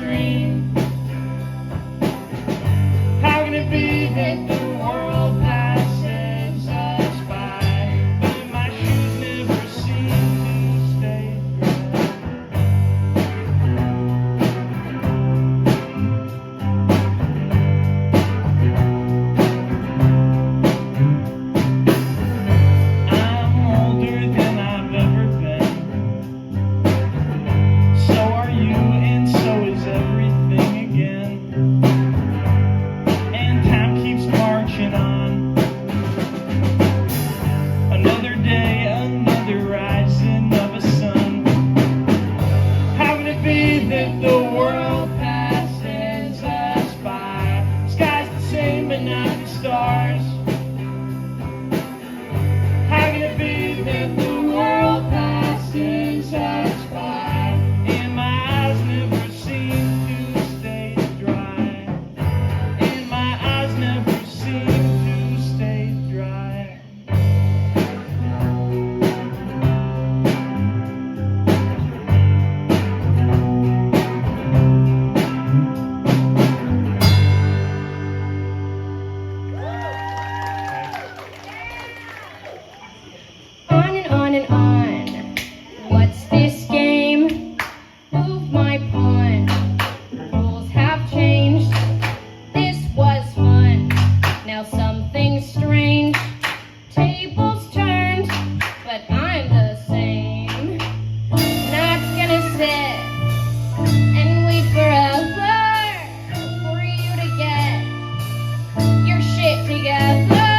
stream. How can it be that the world passes us by, but my shoes never seem to stay I'm older than I've ever been. So are you, and so is everything again. And time keeps marching on. Another day, another rising of a sun. How can it be that the world passes us by? Sky's the same, but not the stars. How can it be that the world passes us by, and my eyes never seem to stay dry, and my eyes never seem to stay dry. On and on and on. What's this game? Move my pawn. Rules have changed. This was fun. Now something's strange. Tables turned, but I'm the same. Not gonna sit and wait forever for you to get your shit together.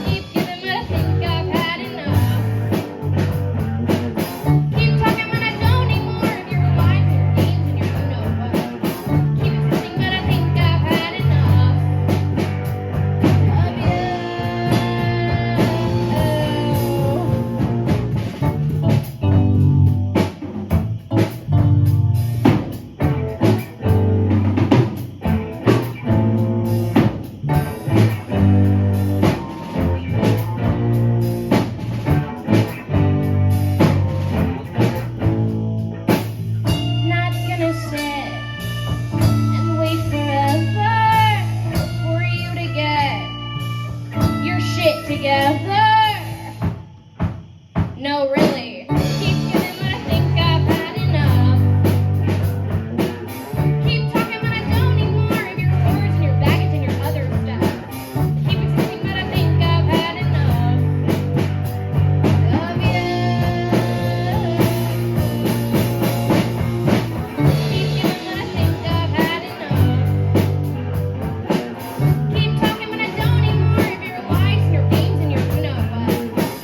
Keep giving, but I think I've had enough. Keep talking, but I don't need more of your lines, your games, and your you-know-what. Keep insisting, but I think I've had enough of you. Not gonna sit and wait forever for you to get your shit together. No, really. Keep giving, but I think I've had enough. Keep talking, but I don't need more of your words and your baggage and your other stuff. Keep insisting, but I think I've had enough of you. Keep giving, but I think I've had enough. Keep talking, but I don't need more of your lies and your games and your you-know-what.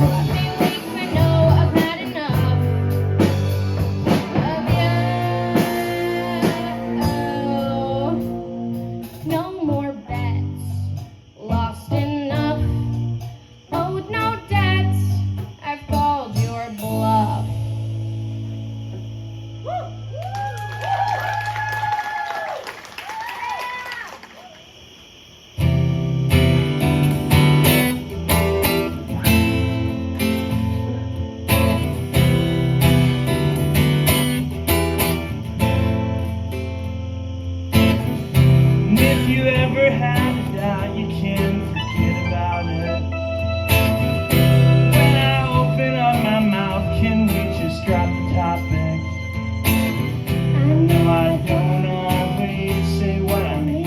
Let me wait, 'cause I know I've had enough of you. No more bets, lost enough. Owed no debts, I've called your bluff. And if you ever had a doubt, you can forget about it. When I open up my mouth, can we just drop the topic? I know I don't always say what I mean.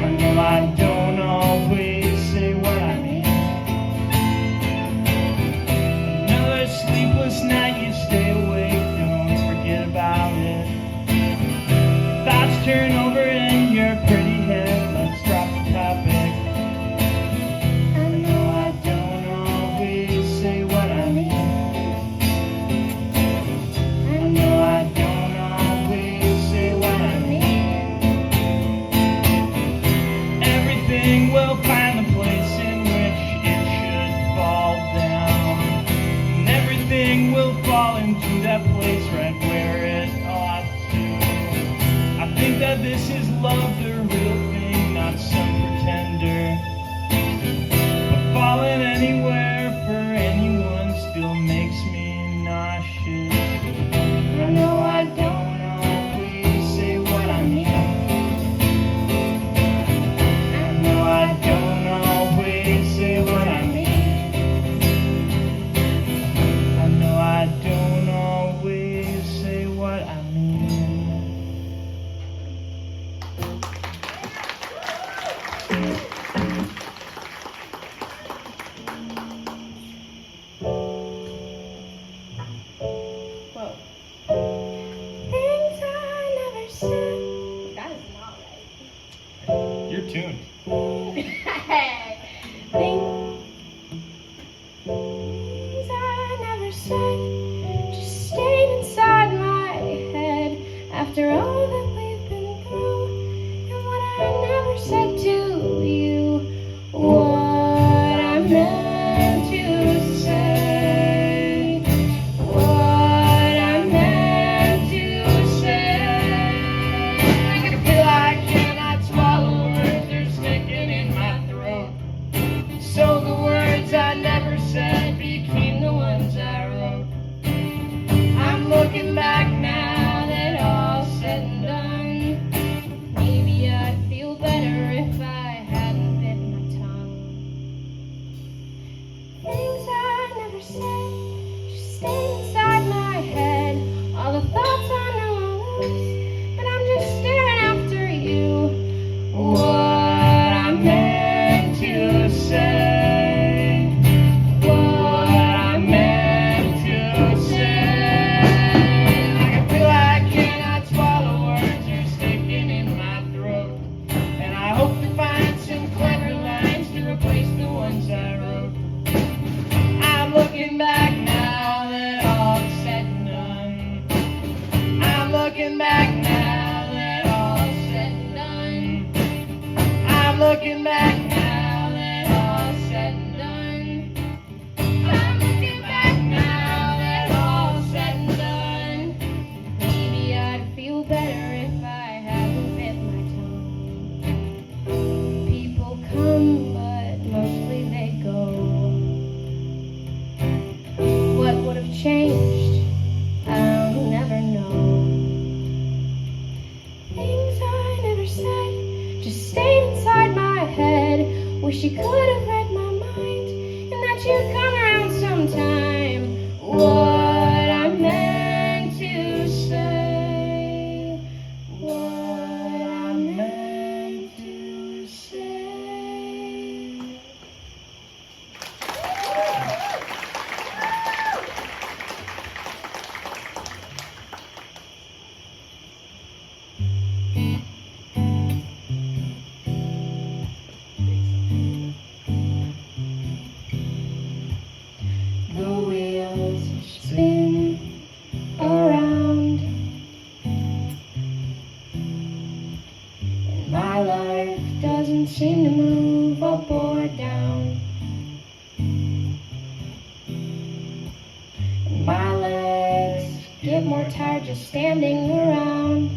I know I don't always say what I mean. Another sleepless night, you stay awake, don't forget about it. Thoughts turn over in your pretty head, let's drop the topic. I know I don't always say what I mean. I know I don't always say what I mean. Everything will find the place in which it should fall down. And everything will fall into that place right where it ought to. I think that this is love, the real thing, not some pretender. But falling anywhere for anyone still makes me nauseous. I know I don't looking back now that all's said and done. I'm looking back Now that all's said and done. I'm looking back now that all's said and done. Maybe I'd feel better if I hadn't bit my tongue. People come, but mostly they go. What would have changed? I'll never know. Things I never said just stayed inside my head. Wish you could have read my mind and that you'd come around sometime. What I meant to say, what I meant to say. The wheels spin around, and my life doesn't seem to move up or down. And my legs get more tired just standing around.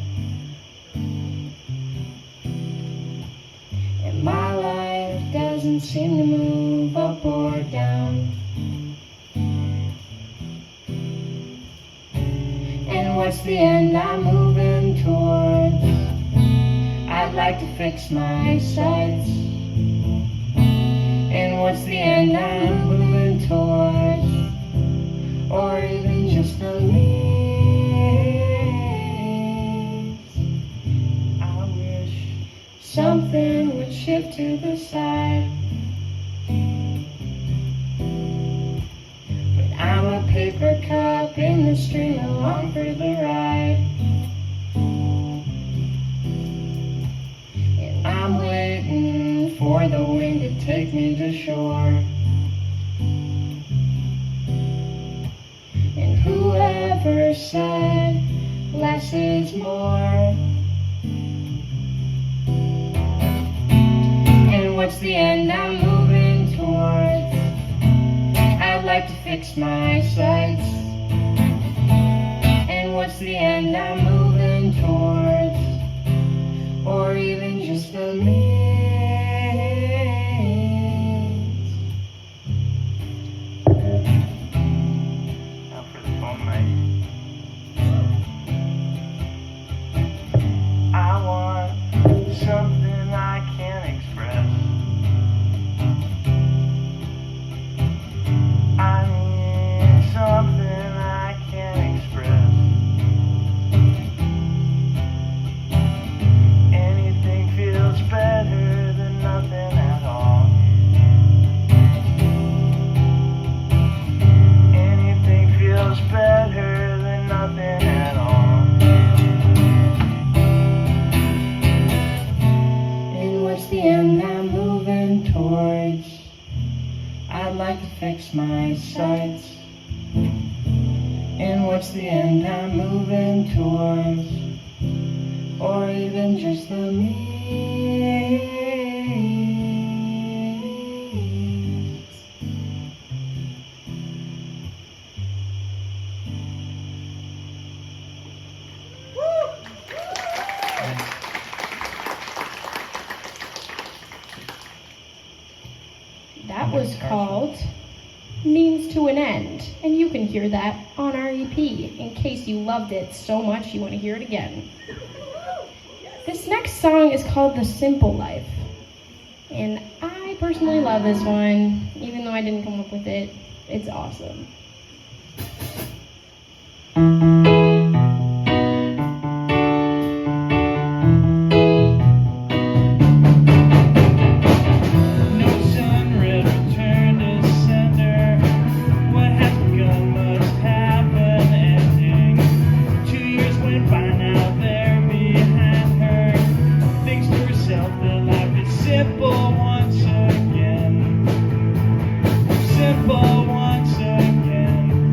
And my life doesn't seem to move up or down. And what's the end I'm moving towards? I'd like to fix my sights. And what's the end I'm moving towards? Or even just the leaves. I wish something would shift to the side. But I'm a paper cup in the stream along for the ride. And I'm waiting for the wind to take me to shore. And whoever said less is more? And what's the end I'm moving towards? I'd like to fix my sights. And what's the end I'm moving towards? Or even just the leaves. Now for the phone mic. I want something I can't express. I need something I can't express. Anything feels better than nothing at all. Anything feels better than nothing at all. And what's the end I'm moving towards? I'd like to fix my sights. And what's the end I'm moving towards? Or even just the leaves. That was called Means to an End, and you can hear that on our EP in case you loved it so much you want to hear it again. This next song is called The Simple Life, and I personally love this one, even though I didn't come up with it. It's awesome. Simple once again.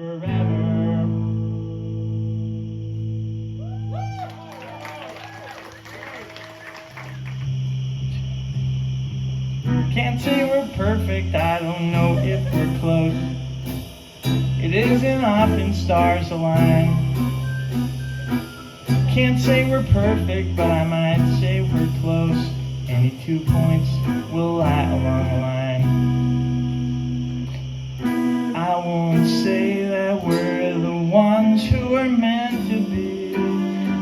forever. Can't say we're perfect, I don't know if we're close. It isn't often stars align. Can't say we're perfect, but I might say we're close. Any 2 points will lie along the line. I won't say that we're the ones who are meant to be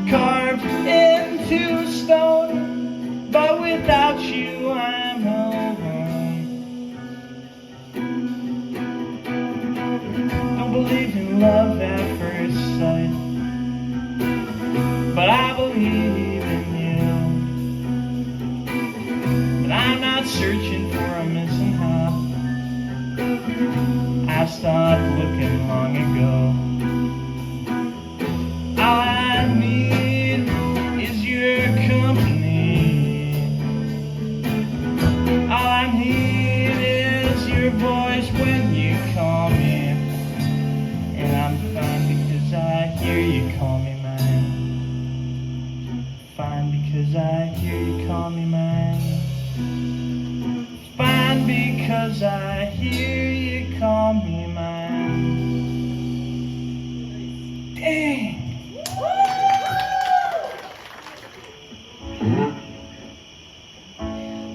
carved into stone, but without you I'm alone. Don't believe in love at first sight, but I believe in you. But I'm not searching for a missing half. I stopped looking long ago. All I need is your company. All I need is your voice when you call me. And I'm fine because I hear you call me mine. Fine because I hear you call me mine. Fine because I hear you call me mine. Dang!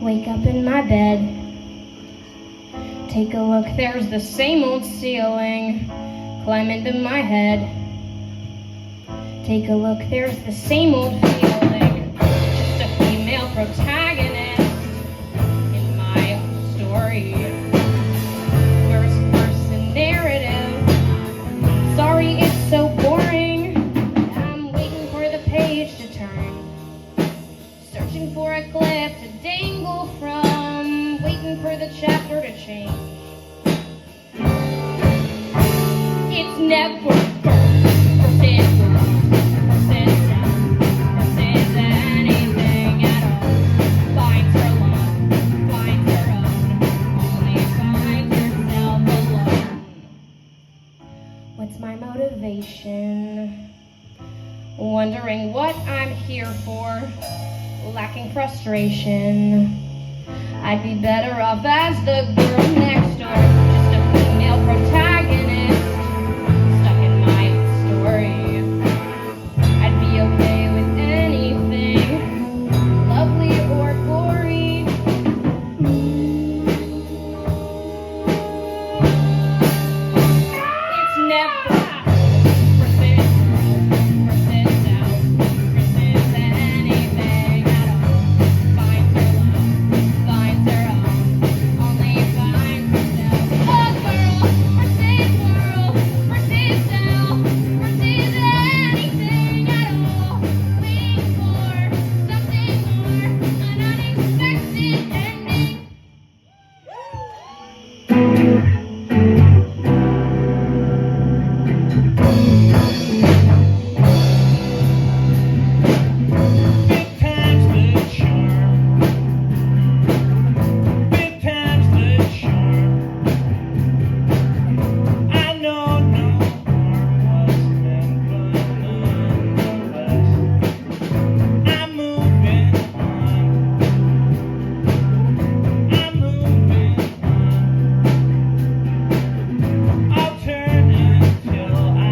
Wake up in my bed. Take a look, there's the same old ceiling. Climb into my head. Take a look, there's the same old feeling. Just a female protagonist in my story. First person narrative. Sorry it's so boring. I'm waiting for the page to turn. Searching for a clip to dangle from. Waiting for the chapter to change. It's never what's my motivation? Wondering what I'm here for. Lacking frustration. I'd be better off as the girl next door. Just a female protagonist stuck in my story. I'd be okay with anything, lovely or gory. It's never I'll turn until I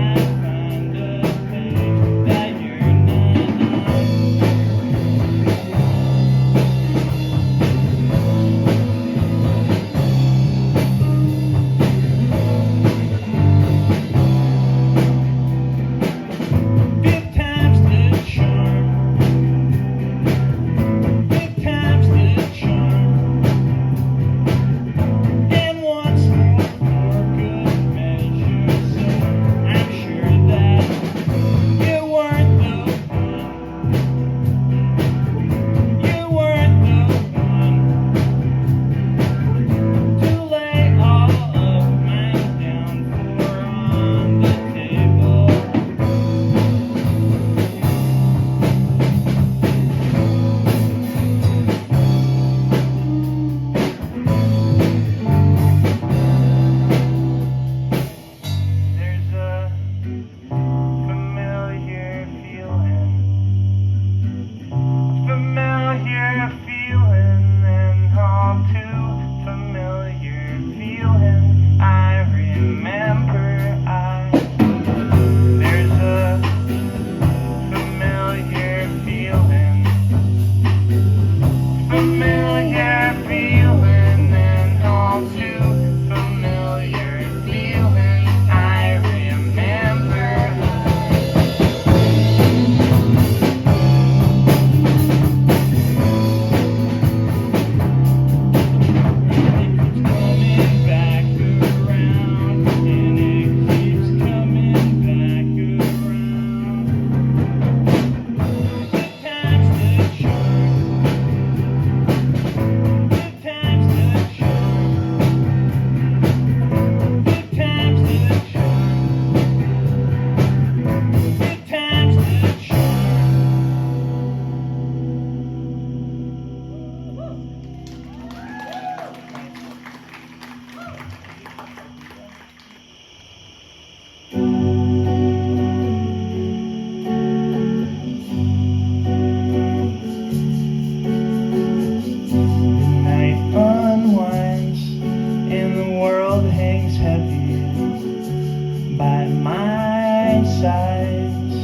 by my sides,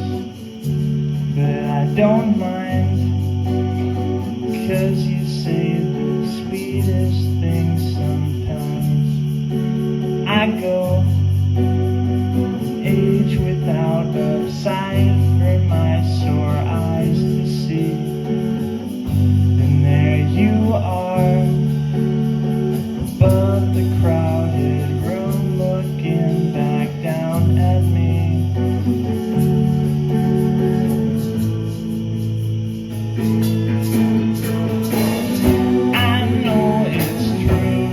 but I don't mind, 'cause you say the sweetest things sometimes. I go age without a sight for my sore eyes to see. And there you are, above the crowded room, looking back down at me. I know it's true,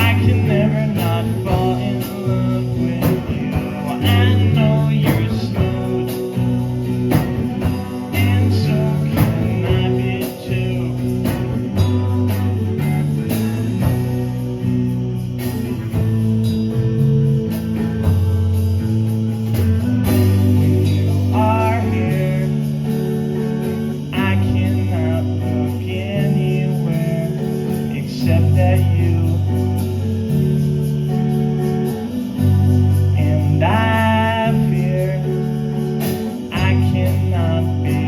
I can never not fall in love with you. I know you're smooth, and so can I be too. When you are here, I cannot look anywhere except at you. And I fear I cannot be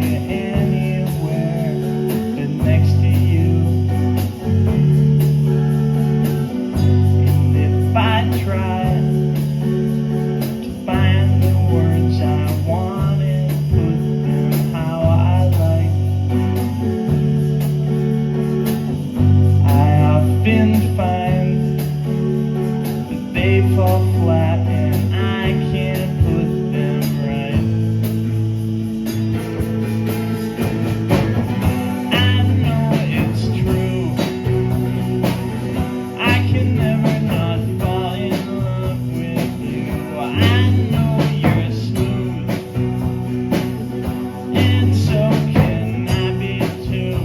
anywhere but next to you. And if I try to find the words I want and put them how I like, I often find that they fall flat and I can't put them right. I know it's true, I can never not fall in love with you. I know you're smooth, and so can I be too.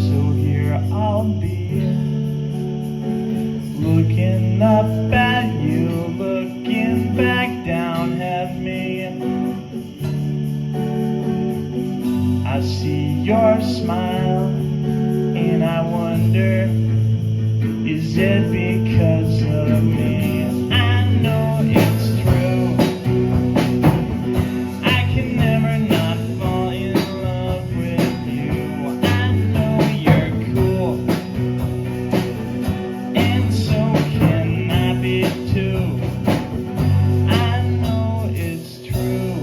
So here I'll be, looking up at you, looking back down at me. I see your smile, and I wonder, is it because of me? I know it's true, I can never not fall in love with you. I know you're cool, and so can I be too. I know it's true,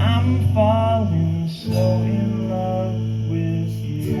I'm falling so in love with you.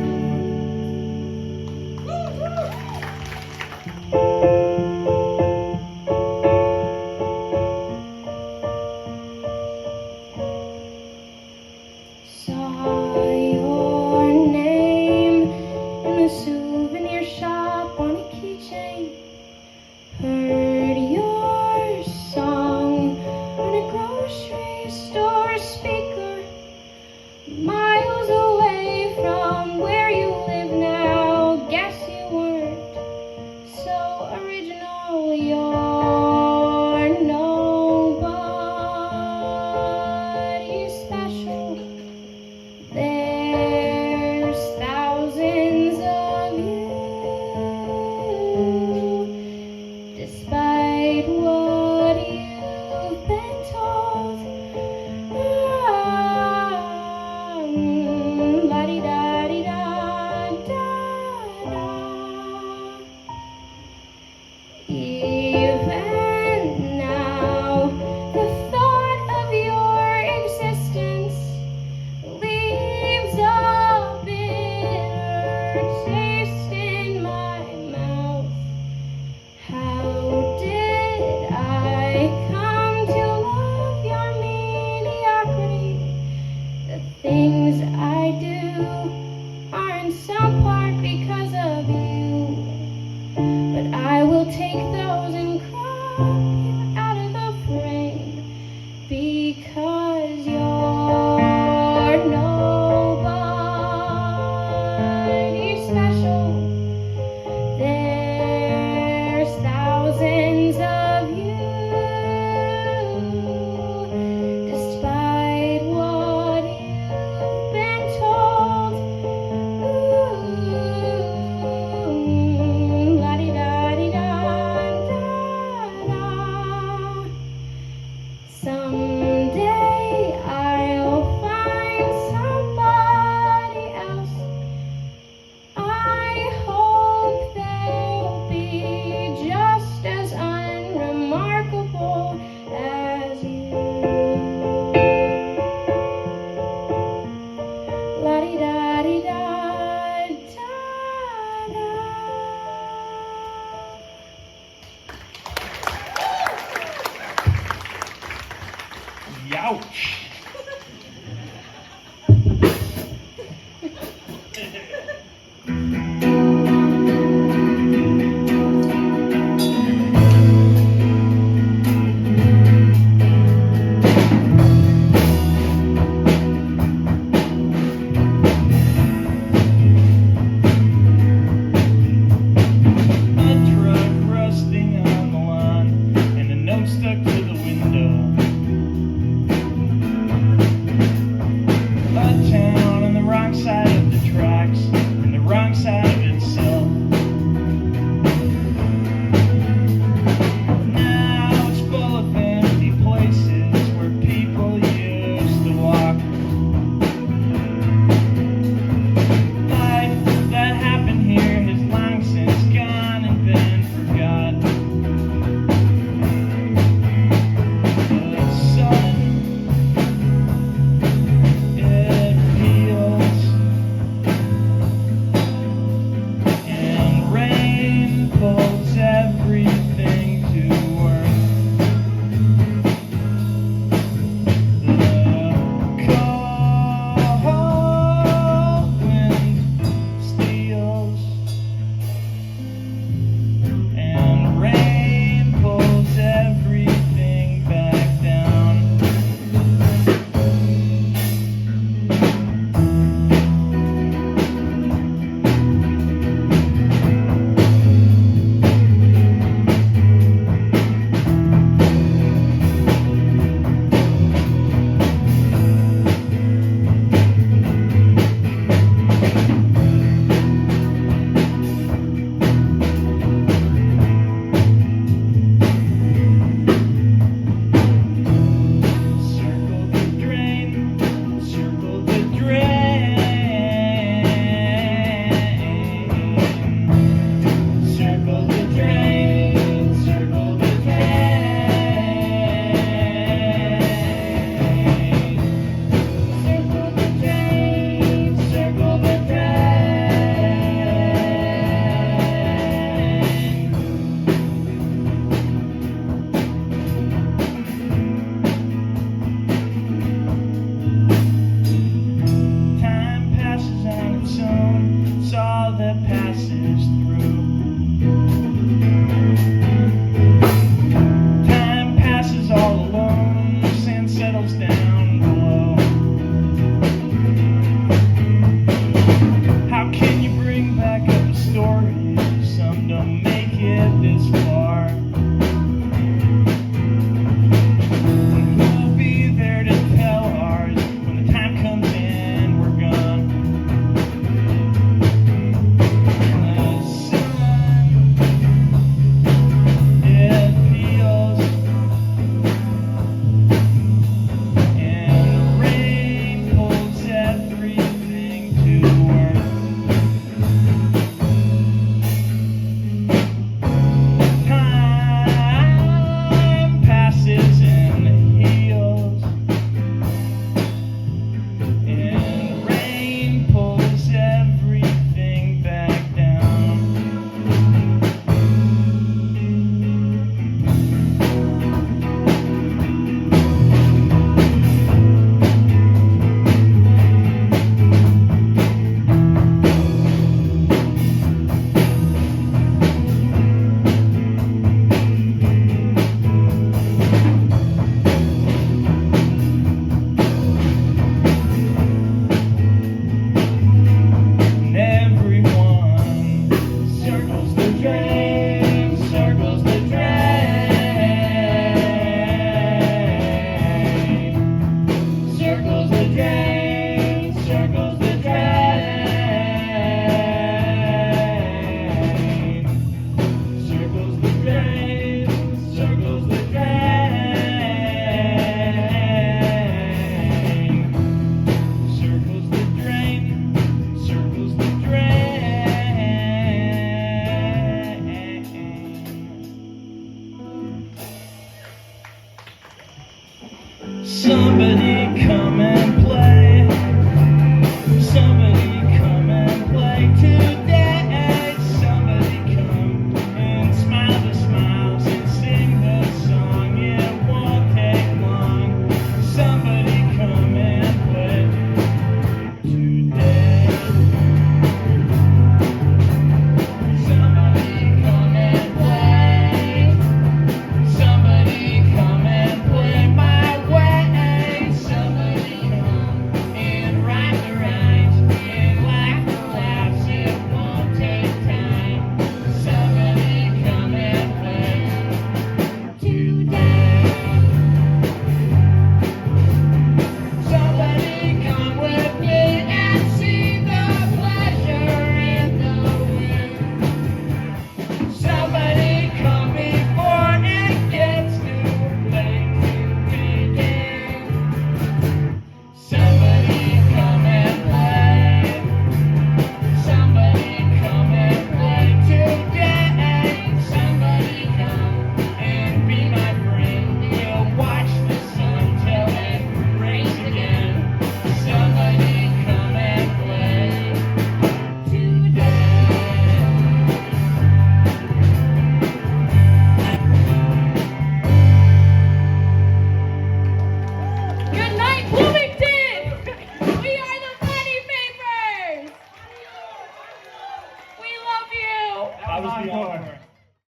Igor.